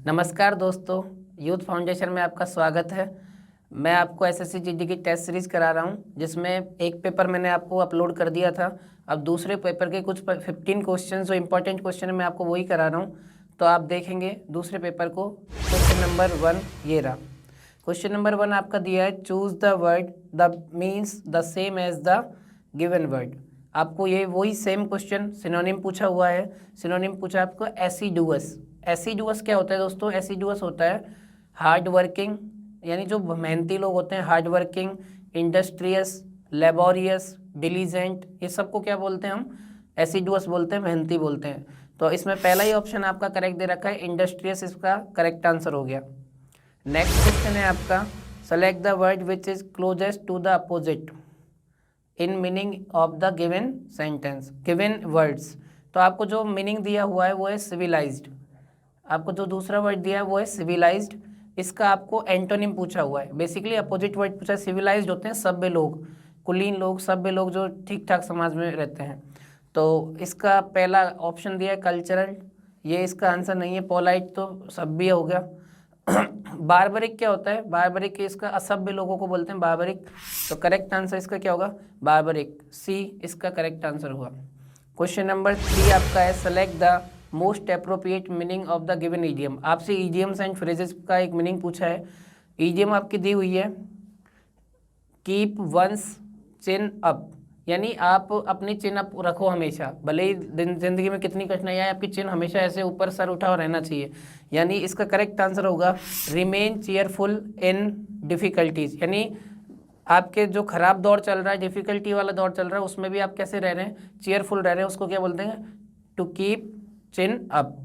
नमस्कार दोस्तों, youth foundation में आपका स्वागत है। मैं आपको एसएससी जीडी की टेस्ट सीरीज़ करा रहा हूं, जिसमें एक पेपर मैंने आपको अपलोड कर दिया था। अब दूसरे पेपर के कुछ 15 क्वेश्चन जो इंपॉर्टेंट क्वेश्चन है मैं आपको वही करा रहा हूं। तो आप देखेंगे दूसरे पेपर को। क्वेश्चन नंबर 1 ये रहा। क्वेश्चन नंबर 1 आपका दिया है, choose the word the means the same as the given word. आपको ये वही सेम क्वेश्चन सिनोनिम पूछा हुआ है। सिनोनिम पूछा आपको एसिडुअस। एसिडुअस क्या होता है दोस्तों? एसिडुअस होता है हार्ड वर्किंग, यानी जो मेहनती लोग होते हैं, hard working, industrious, laborious, diligent, ये सबको क्या बोलते हैं हम? एसिडुअस बोलते हैं, मेहनती बोलते हैं। तो इसमें पहला ही ऑप्शन आपका करेक्ट दे रखा है, इंडस्ट्रियस इसका करेक्ट आंसर हो गया। नेक्स्ट क्वेश्चन है आपका, select the word which is closest to the opposite in meaning of the given sentence. Given words, तो आपको जो मीनिंग दिया हुआ है वो है सिविलाइज्ड। आपको जो दूसरा वर्ड दिया है वो है सिविलाइज्ड। इसका आपको एंटोनिम पूछा हुआ है। बेसिकली अपोजिट वर्ड पूछा है। सिविलाइज्ड होते हैं सभ्य लोग, कुलीन लोग, सभ्य लोग जो ठीक ठाक समाज में रहते हैं। तो इसका पहला ऑप्शन दिया है कल्चरल, ये इसका आंसर नहीं है। पोलाइट तो सभ्य हो गया। बारबरिक क्या होता है? बारबरिक इसका असभ्य लोगों को बोलते हैं बारबरिक। तो करेक्ट आंसर इसका क्या होगा? बारबरिक, सी इसका करेक्ट आंसर हुआ। क्वेश्चन नंबर 3 आपका है, select the most appropriate meaning of the given idiom. आपसे ईडियम्स एंड फ्रेजेस का एक मीनिंग पूछा है। ईडियम आपकी दी हुई है, कीप वंस चिन अप, यानी आप अपनी चिन अप रखो हमेशा, भले ही जिंदगी में कितनी कठिनाई आए, आपकी चिन हमेशा ऐसे ऊपर सर उठा और रहना चाहिए। यानी इसका करेक्ट आंसर होगा रिमेन चीयरफुल इन डिफिकल्टीज, यानी आपके जो खराब दौर चल रहा है, डिफिकल्टी वाला दौर चल रहा है, उसमें भी आप कैसे रह रहे हैं? चीयरफुल रह रहे हैं। उसको क्या बोलते हैं? To keep chin up.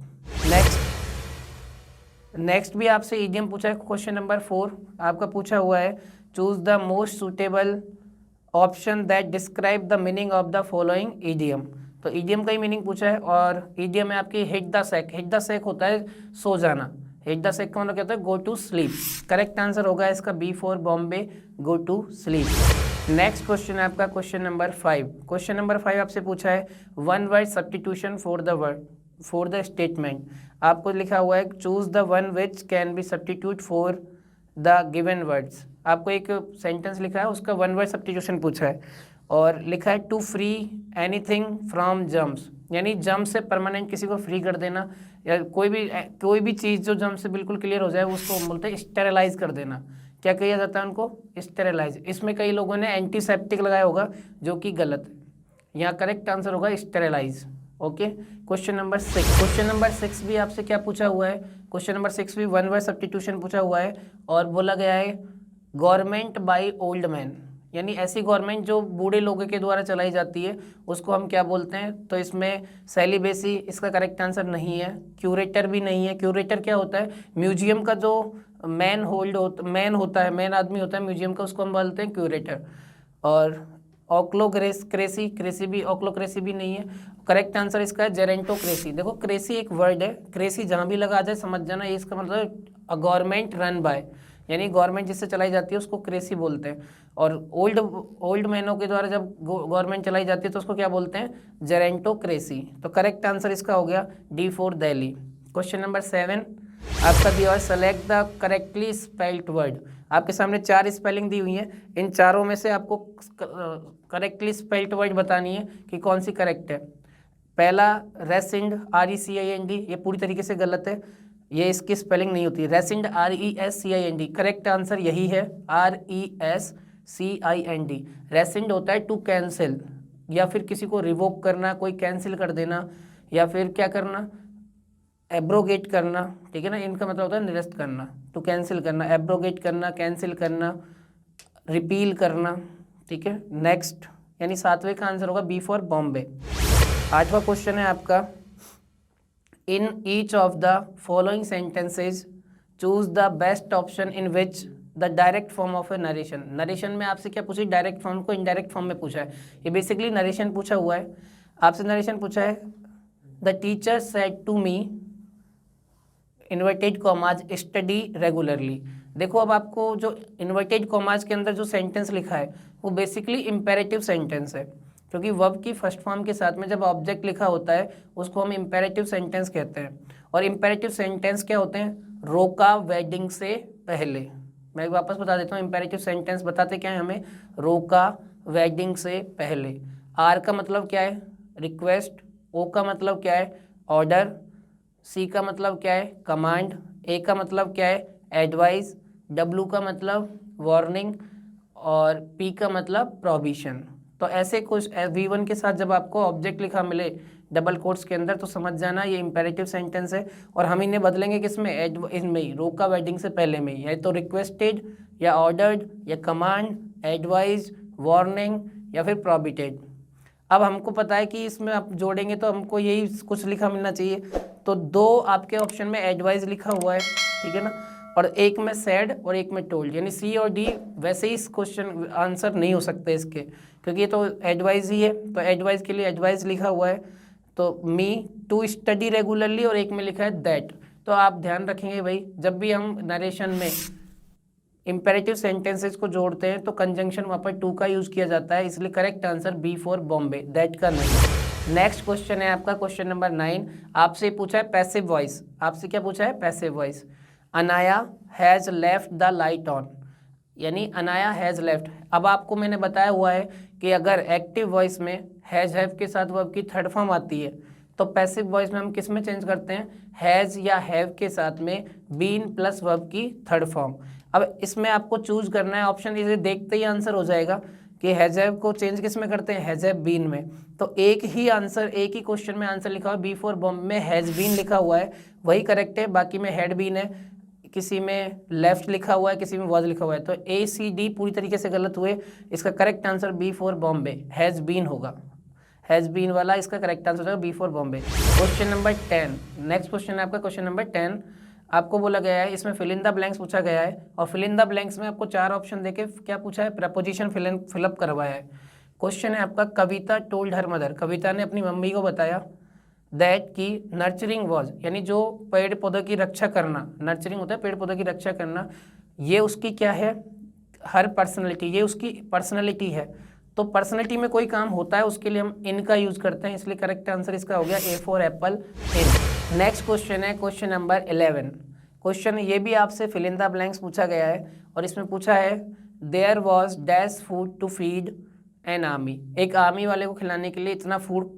Next भी आपसे ईडियम पूछा है। क्वेश्चन नंबर 4 आपका पूछा हुआ है, choose the most suitable option that describe the meaning of the following idiom. तो ईडियम का ही मीनिंग पूछा है और ईडियम है आपकी hit the sake. Hit the sake होता है सो जाना। हिट द सेक का मतलब क्या होता है? Go to sleep. Correct answer होगा इसका B for Bombay, go to sleep. Next question है आपका क्वेश्चन नंबर 5। क्वेश्चन नंबर 5 आपसे पूछा है, one word substitution for the word for the statement. आपको लिखा हुआ है, choose the one which can be substitute for the given words. आपको एक सेंटेंस लिखा है, उसका वन वर्ड सब्स्टिट्यूशन पूछा है और लिखा है to free anything from germs, यानी जम्स से परमानेंट किसी को फ्री कर देना, या कोई भी चीज़ जो जम्स से बिल्कुल क्लियर हो जाए उसको बोलते हैं स्टेरिलाइज कर देना। क्या किया जाता है उनको? स्टेरिलाइज। इसमें कई लोगों ने एंटीसेप्टिक लगाया होगा, जो कि गलत है। यहाँ करेक्ट आंसर होगा sterilise. Okay. Question number 6। Question number 6 भी आपसे क्या पूछा हुआ है? क्वेश्चन नंबर 6 भी वन वर्ड सब्स्टिट्यूशन पूछा हुआ है और बोला गया है गवर्नमेंट बाय ओल्ड मैन, यानी ऐसी गवर्नमेंट जो बूढ़े लोगों के द्वारा चलाई जाती है उसको हम क्या बोलते हैं? तो इसमें सेलिबेसी इसका करेक्ट आंसर नहीं है। क्यूरेटर भी नहीं है। क्यूरेटर क्या होता है? म्यूजियम का जो मैन होता है, मैन आदमी होता है म्यूजियम का, उसको हम बोलते हैं क्यूरेटर। और क्रेसी भी नहीं है। करेक्ट आंसर इसका है जेरेंटोक्रेसी। देखो क्रेसी एक वर्ड है, क्रेसी जहाँ भी लगा जाए समझ जाना, ये इसका मतलब गवर्नमेंट रन बाय, यानी गवर्नमेंट जिससे चलाई जाती है उसको क्रेसी बोलते हैं। और ओल्ड मैनों के द्वारा जब गवर्नमेंट चलाई जाती है तो उसको क्या बोलते हैं? जेरेंटोक्रेसी। तो करेक्ट आंसर इसका हो गया D for Delhi. Question number 7 आपका दिया है, select the correctly spelled word. आपके सामने 4 स्पेलिंग दी हुई है, इन चारों में से आपको करेक्टली स्पेल्ड वर्ड बतानी है कि कौन सी करेक्ट है। पहला रेसिंड, RECIND, ये पूरी तरीके से गलत है, ये इसकी स्पेलिंग नहीं होती। रेसिंड RESCIND, करेक्ट आंसर यही है RESCIND। रेसिंड होता है टू कैंसिल, या फिर किसी को रिवोक करना, कोई कैंसिल कर देना, या फिर क्या करना? एब्रोगेट करना, ठीक है ना। इनका मतलब होता है निरस्त करना, टू कैंसिल करना, एब्रोगेट करना, कैंसिल करना, रिपील करना, ठीक है। नेक्स्ट, यानी 7वें का आंसर होगा बी फॉर बॉम्बे। 8वां क्वेश्चन है आपका, in each of the following sentences choose the best option in which the direct form of A narration. Narration में आपसे क्या पूछा? डायरेक्ट फॉर्म को इनडायरेक्ट फॉर्म में पूछा है। ये बेसिकली नरेशन पूछा हुआ है। आपसे नरेशन पूछा है, the teacher said to me inverted commas study regularly. देखो अब आपको जो इन्वर्टेड कॉमाज के अंदर जो सेंटेंस लिखा है वो बेसिकली इम्पेरेटिव सेंटेंस है, क्योंकि वर्ब की फर्स्ट फॉर्म के साथ में जब ऑब्जेक्ट लिखा होता है उसको हम इम्पेरेटिव सेंटेंस कहते हैं। और इम्पेरेटिव सेंटेंस क्या होते हैं? रोका वेडिंग से पहले। मैं वापस बता देता हूँ, इंपेरेटिव सेंटेंस बताते क्या है हमें, रोका वेडिंग से पहले। आर का मतलब क्या है, रिक्वेस्ट। ओ का मतलब क्या है, ऑर्डर। सी का मतलब क्या है, कमांड। ए का मतलब क्या है, एडवाइस। डब्ल्यू का मतलब वार्निंग और पी का मतलब प्रोहिबिशन। तो ऐसे कुछ V1 के साथ जब आपको ऑब्जेक्ट लिखा मिले डबल कोट्स के अंदर तो समझ जाना ये इंपेरेटिव सेंटेंस है। और हम इन्हें बदलेंगे किसमें, इनमें ही, रोका वेडिंग से पहले में ही, या तो रिक्वेस्टेड या ऑर्डर्ड या कमांड, एडवाइज, वार्निंग या फिर प्रोहिबिटेड। अब हमको पता है कि इसमें आप जोड़ेंगे तो हमको यही कुछ लिखा मिलना चाहिए। तो दो आपके ऑप्शन में एडवाइस लिखा हुआ है, ठीक है ना, और एक में सैड और एक में टोल्ड, यानी सी और डी वैसे ही इस क्वेश्चन आंसर नहीं हो सकते इसके, क्योंकि ये तो एडवाइस ही है। तो एडवाइस के लिए एडवाइस लिखा हुआ है, तो मी टू स्टडी रेगुलरली, और एक में लिखा है दैट। तो आप ध्यान रखेंगे भाई, जब भी हम नरेशन में इंपेरेटिव सेंटेंसेस को जोड़ते हैं तो कंजंक्शन वहाँ पर टू का यूज़ किया जाता है, इसलिए correct answer B for Bombay, that का नहीं। नेक्स्ट क्वेश्चन है आपका क्वेश्चन नंबर 9। आपसे पूछा है पैसिव वॉइस। आपसे क्या पूछा है, passive voice. Anaya has left the light on, यानी अनाया हैज़ लेफ्ट। अब आपको मैंने बताया हुआ है कि अगर एक्टिव वॉइस में हैज़ हैव के साथ वर्ब की थर्ड फॉर्म आती है तो पैसिव वॉइस में हम किस में चेंज करते हैं, हैज़ या हैव के साथ में बीन प्लस वर्ब की थर्ड फॉर्म। अब इसमें आपको चूज करना है ऑप्शन, इसे देखते ही आंसर हो जाएगा कि हैज़ हैव को चेंज किस में करते हैं, हैज़ हैव बीन में। तो एक ही आंसर, एक ही क्वेश्चन में आंसर लिखा हुआ है, बी फॉर बॉम्बे में हैज़ बीन लिखा हुआ है, वही करेक्ट है। बाकी में हैड बीन है, किसी में लेफ्ट लिखा हुआ है, किसी में वॉज लिखा हुआ है, तो ए सी डी पूरी तरीके से गलत हुए। इसका correct answer B for Bombay, has been होगा। हैज़ बीन वाला इसका करेक्ट आंसर होगा B for Bombay. Question number 10, next question है आपका क्वेश्चन नंबर 10। आपको बोला गया है, इसमें फिल इन द ब्लैंक्स पूछा गया है, और फिल इन द ब्लैंक्स में आपको 4 ऑप्शन देके क्या पूछा है, प्रपोजिशन फिलअप करवाया है। क्वेश्चन है आपका, कविता टोल्ड हर मदर, कविता ने अपनी मम्मी को बताया दैट की नर्चरिंग वॉज, यानी जो पेड़ पौधों की रक्षा करना, नर्चरिंग होता है पेड़ पौधों की रक्षा करना, ये उसकी क्या है, हर पर्सनैलिटी, ये उसकी पर्सनैलिटी है। तो पर्सनैलिटी में कोई काम होता है उसके लिए हम इन का यूज करते हैं, इसलिए करेक्ट आंसर इसका हो गया ए for Apple, in. Next question है क्वेश्चन नंबर 11। क्वेश्चन ये भी आपसे फिल इन द ब्लैंक्स पूछा गया है, और इसमें पूछा है there was dash food to feed an army, एक आर्मी वाले को खिलाने के लिए इतना फूड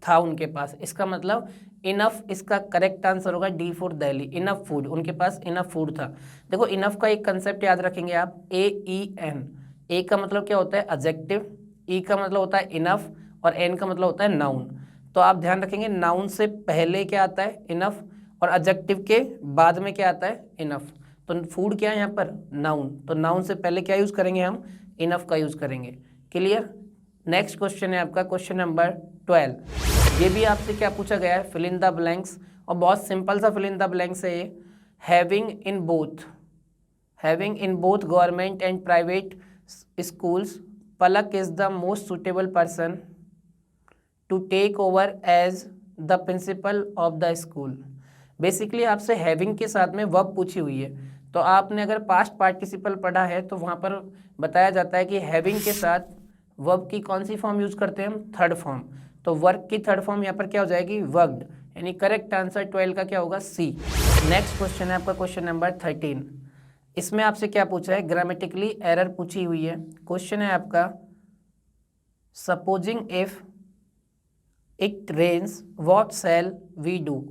था उनके पास, इसका मतलब इनफ, इसका करेक्ट आंसर होगा D for Delhi, enough food, उनके पास इनफ फूड था। देखो इनफ का एक कंसेप्ट याद रखेंगे आप, ए ई एन, ए का मतलब क्या होता है एडजेक्टिव, ई का मतलब होता है इनफ, और एन का मतलब होता है नाउन। तो आप ध्यान रखेंगे नाउन से पहले क्या आता है, इनफ, और एडजेक्टिव के बाद में क्या आता है, इनफ। तो फूड क्या है यहाँ पर, नाउन, तो नाउन से पहले क्या यूज़ करेंगे हम, इनफ का यूज़ करेंगे। क्लियर। नेक्स्ट क्वेश्चन है आपका क्वेश्चन नंबर 12। ये भी आपसे क्या पूछा गया है, फिल इन द ब्लैंक्स, और बहुत सिंपल सा फिल इन द ब्लैंक्स है ये। Having in both government and private schools, Palak is the most suitable person to take over as the principal of the school. Basically आपसे having के साथ में verb पूछी हुई है, तो आपने अगर पास्ट पार्टिसिपल पढ़ा है तो वहाँ पर बताया जाता है कि हैविंग के साथ वर्ब की कौन सी फॉर्म यूज करते हैं हम, थर्ड फॉर्म। तो वर्क की थर्ड फॉर्म यहाँ पर क्या हो जाएगी, वर्क्ड, यानी करेक्ट आंसर 12 का क्या होगा, सी। नेक्स्ट क्वेश्चन है आपका क्वेश्चन नंबर 13। इसमें आपसे क्या पूछा है, ग्रामेटिकली एरर पूछी हुई है। क्वेश्चन है आपका, supposing if it rains what shall we do.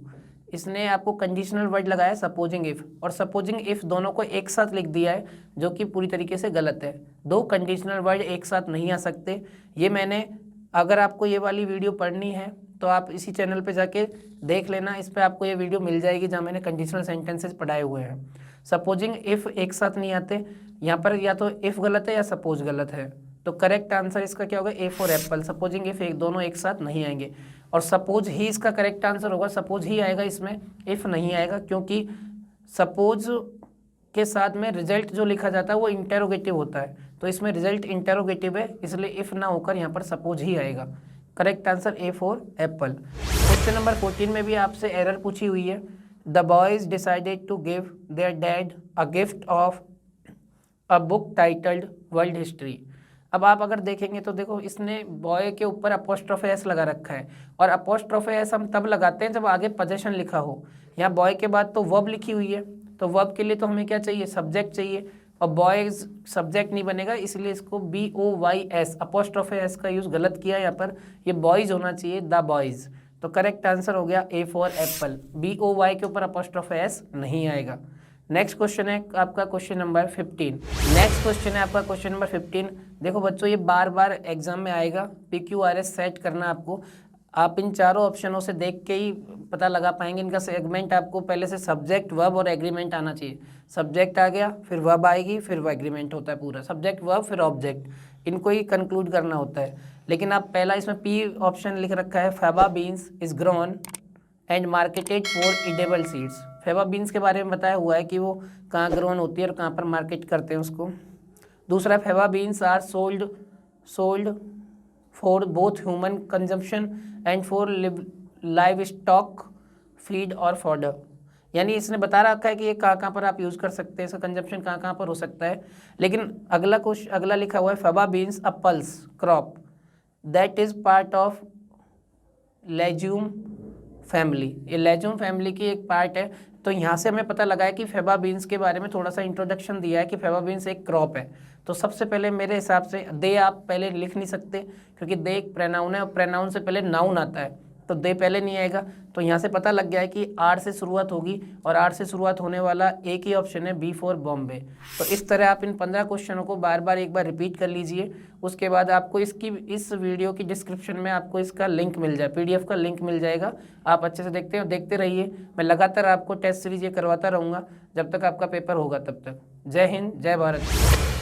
इसने आपको कंडीशनल वर्ड लगाया सपोजिंग इफ, और सपोजिंग इफ दोनों को एक साथ लिख दिया है, जो कि पूरी तरीके से गलत है। दो कंडीशनल वर्ड एक साथ नहीं आ सकते। ये मैंने, अगर आपको ये वाली वीडियो पढ़नी है तो आप इसी चैनल पे जाके देख लेना, इस पे आपको ये वीडियो मिल जाएगी जहाँ मैंने कंडीशनल सेंटेंसेस पढ़ाए हुए हैं। सपोजिंग इफ एक साथ नहीं आते यहाँ पर, या तो इफ गलत है या सपोज गलत है। तो करेक्ट आंसर इसका क्या होगा, ए फॉर एप्पल, सपोजिंग इफ दोनों एक साथ नहीं आएंगे। और सपोज ही इसका करेक्ट आंसर होगा, सपोज ही आएगा इसमें, इफ नहीं आएगा, क्योंकि सपोज के साथ में रिजल्ट जो लिखा जाता है वो इंटेरोगेटिव होता है, तो इसमें रिजल्ट इंटेरोगेटिव है, इसलिए इफ ना होकर यहाँ पर सपोज ही आएगा। Correct answer A for apple. Question number 14 में भी आपसे एरर पूछी हुई है। The boys decided to give their dad a gift of a book titled world history. अब आप अगर देखेंगे तो देखो इसने बॉय के ऊपर अपोस्ट्रोफे एस लगा रखा है, और अपोस्ट्रोफे एस हम तब लगाते हैं जब आगे पोजेशन लिखा हो। यहाँ बॉय के बाद तो वर्ब लिखी हुई है, तो वर्ब के लिए तो हमें क्या चाहिए, सब्जेक्ट चाहिए, और बॉयज़ सब्जेक्ट नहीं बनेगा, इसलिए इसको BOYS अपोस्ट्रोफे एस का यूज़ गलत किया यहाँ पर, ये बॉयज़ होना चाहिए, द बॉयज़। तो करेक्ट आंसर हो गया A फॉर एप्पल, BOY के ऊपर अपोस्ट्रोफे एस नहीं आएगा। नेक्स्ट क्वेश्चन है आपका क्वेश्चन नंबर 15। नेक्स्ट क्वेश्चन है आपका क्वेश्चन नंबर 15। देखो बच्चों, ये बार बार एग्जाम में आएगा, PQRS सेट करना आपको। आप इन चारों ऑप्शनों से देख के ही पता लगा पाएंगे। इनका सेगमेंट आपको पहले से सब्जेक्ट, वर्ब और एग्रीमेंट आना चाहिए। सब्जेक्ट आ गया, फिर वर्ब आएगी, फिर वो एग्रीमेंट होता है पूरा, सब्जेक्ट वर्ब फिर ऑब्जेक्ट, इनको ही कंक्लूड करना होता है। लेकिन आप पहला इसमें P ऑप्शन लिख रखा है, faba beans is grown and marketed for edible seeds. Faba beans के बारे में बताया हुआ है कि वो कहाँ ग्रोन होती है और कहाँ पर मार्केट करते हैं उसको। दूसरा, faba beans are sold for both human consumption and for livestock feed और फॉडर। यानी इसने बता रखा है कि ये कहाँ पर आप यूज़ कर सकते हैं, इसका कंजम्पशन कहाँ पर हो सकता है। लेकिन अगला लिखा हुआ है, faba beans a pulse crop that is part of legume family. ये लेज्यूम फैमिली की एक पार्ट है। तो यहाँ से हमें पता लगा है कि फैबा बीन्स के बारे में थोड़ा सा इंट्रोडक्शन दिया है कि फैबा बीन्स एक क्रॉप है। तो सबसे पहले मेरे हिसाब से दे आप पहले लिख नहीं सकते, क्योंकि दे एक प्रोनाउन है और प्रोनाउन से पहले नाउन आता है, तो दे पहले नहीं आएगा। तो यहाँ से पता लग गया है कि आर से शुरुआत होगी, और आर से शुरुआत होने वाला एक ही ऑप्शन है, B फॉर बॉम्बे। तो इस तरह आप इन 15 क्वेश्चनों को बार बार एक बार रिपीट कर लीजिए। उसके बाद आपको इस वीडियो की डिस्क्रिप्शन में आपको इसका लिंक मिल जाए, PDF का लिंक मिल जाएगा। आप अच्छे से देखते रहिए। मैं लगातार आपको टेस्ट सीरीज ये करवाता रहूँगा जब तक आपका पेपर होगा तब तक। जय हिंद, जय भारत।